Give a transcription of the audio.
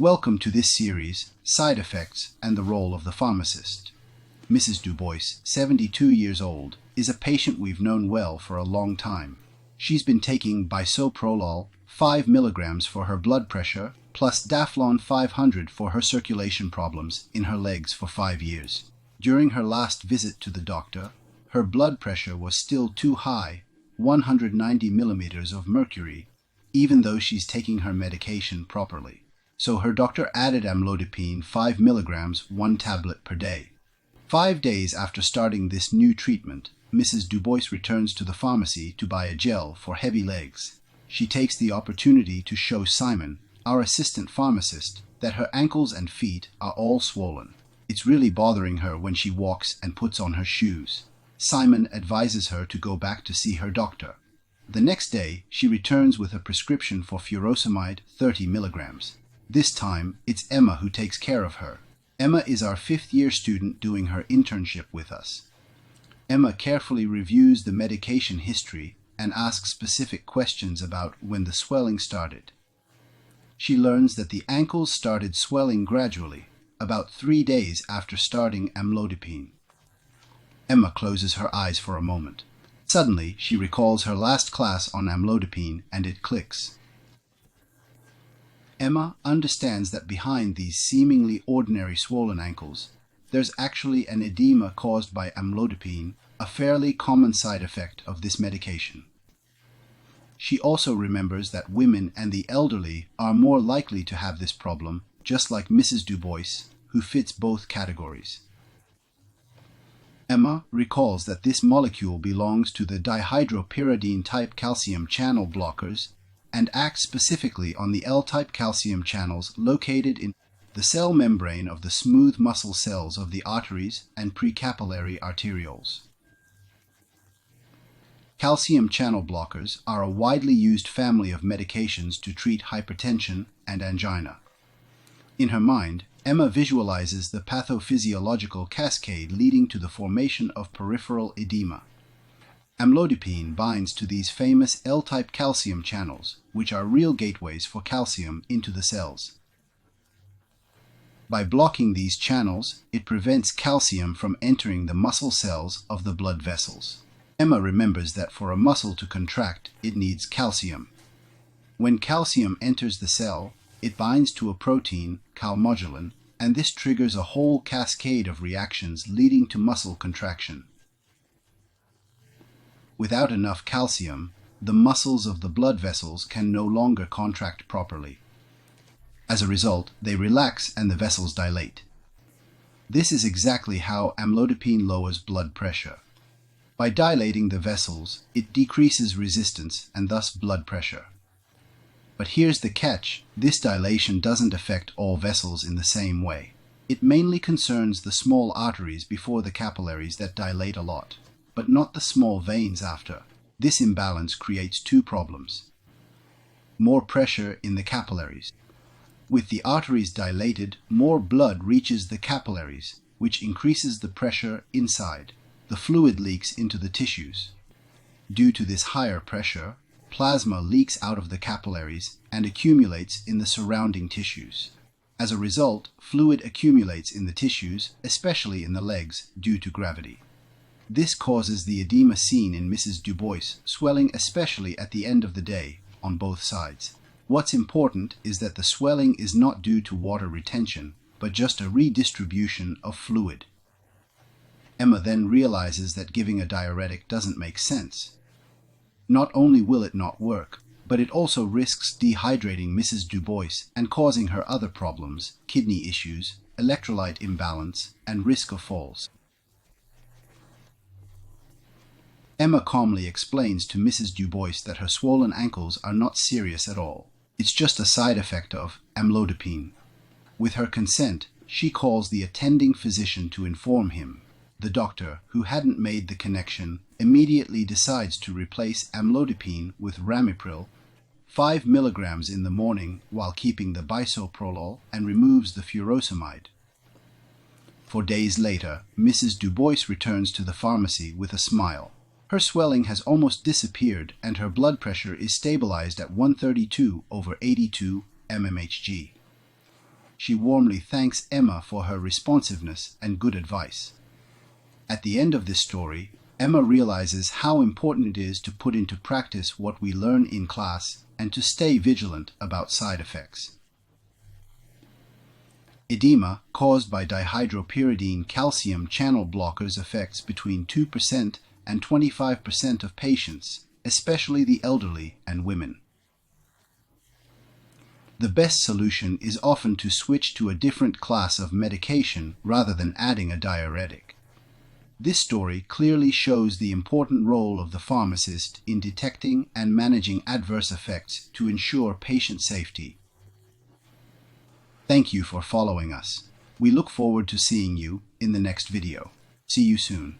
Welcome to this series, Side Effects and the Role of the Pharmacist. Mrs. Dubois, 72 years old, is a patient we've known well for a long time. She's been taking bisoprolol 5 milligrams for her blood pressure plus Daflon 500 for her circulation problems in her legs for 5 years. During her last visit to the doctor, her blood pressure was still too high, 190 millimeters of mercury, even though she's taking her medication properly. So her doctor added amlodipine 5 milligrams, 1 tablet per day. 5 days after starting this new treatment, Mrs. Dubois returns to the pharmacy to buy a gel for heavy legs. She takes the opportunity to show Simon, our assistant pharmacist, that her ankles and feet are all swollen. It's really bothering her when she walks and puts on her shoes. Simon advises her to go back to see her doctor. The next day, she returns with a prescription for furosemide 30 milligrams. This time, it's Emma who takes care of her. Emma is our 5th-year student doing her internship with us. Emma carefully reviews the medication history and asks specific questions about when the swelling started. She learns that the ankles started swelling gradually, about 3 days after starting amlodipine. Emma closes her eyes for a moment. Suddenly, she recalls her last class on amlodipine and it clicks. Emma understands that behind these seemingly ordinary swollen ankles, there's actually an edema caused by amlodipine, a fairly common side effect of this medication. She also remembers that women and the elderly are more likely to have this problem, just like Mrs. Dubois, who fits both categories. Emma recalls that this molecule belongs to the dihydropyridine-type calcium channel blockers and acts specifically on the L-type calcium channels located in the cell membrane of the smooth muscle cells of the arteries and precapillary arterioles. Calcium channel blockers are a widely used family of medications to treat hypertension and angina. In her mind, Emma visualizes the pathophysiological cascade leading to the formation of peripheral edema. Amlodipine binds to these famous L-type calcium channels, which are real gateways for calcium into the cells. By blocking these channels, it prevents calcium from entering the muscle cells of the blood vessels. Emma remembers that for a muscle to contract, it needs calcium. When calcium enters the cell, it binds to a protein, calmodulin, and this triggers a whole cascade of reactions leading to muscle contraction. Without enough calcium, the muscles of the blood vessels can no longer contract properly. As a result, they relax and the vessels dilate. This is exactly how amlodipine lowers blood pressure. By dilating the vessels, it decreases resistance and thus blood pressure. But here's the catch: this dilation doesn't affect all vessels in the same way. It mainly concerns the small arteries before the capillaries that dilate a lot, but not the small veins after. This imbalance creates 2 problems. More pressure in the capillaries. With the arteries dilated, more blood reaches the capillaries, which increases the pressure inside. The fluid leaks into the tissues. Due to this higher pressure, plasma leaks out of the capillaries and accumulates in the surrounding tissues. As a result, fluid accumulates in the tissues, especially in the legs, due to gravity. This causes the edema seen in Mrs. Dubois, swelling especially at the end of the day, on both sides. What's important is that the swelling is not due to water retention, but just a redistribution of fluid. Emma then realizes that giving a diuretic doesn't make sense. Not only will it not work, but it also risks dehydrating Mrs. Dubois and causing her other problems, kidney issues, electrolyte imbalance, and risk of falls. Emma calmly explains to Mrs. Dubois that her swollen ankles are not serious at all. It's just a side effect of amlodipine. With her consent, she calls the attending physician to inform him. The doctor, who hadn't made the connection, immediately decides to replace amlodipine with ramipril, 5 milligrams in the morning while keeping the bisoprolol, and removes the furosemide. 4 days later, Mrs. Dubois returns to the pharmacy with a smile. Her swelling has almost disappeared and her blood pressure is stabilized at 132/82 mmHg. she warmly thanks Emma for her responsiveness and good advice. At the end of this story, Emma realizes how important it is to put into practice what we learn in class and to stay vigilant about side effects. Edema caused by dihydropyridine calcium channel blockers affects between 2% and 25% of patients, especially the elderly and women. The best solution is often to switch to a different class of medication rather than adding a diuretic. This story clearly shows the important role of the pharmacist in detecting and managing adverse effects to ensure patient safety. Thank you for following us. We look forward to seeing you in the next video. See you soon.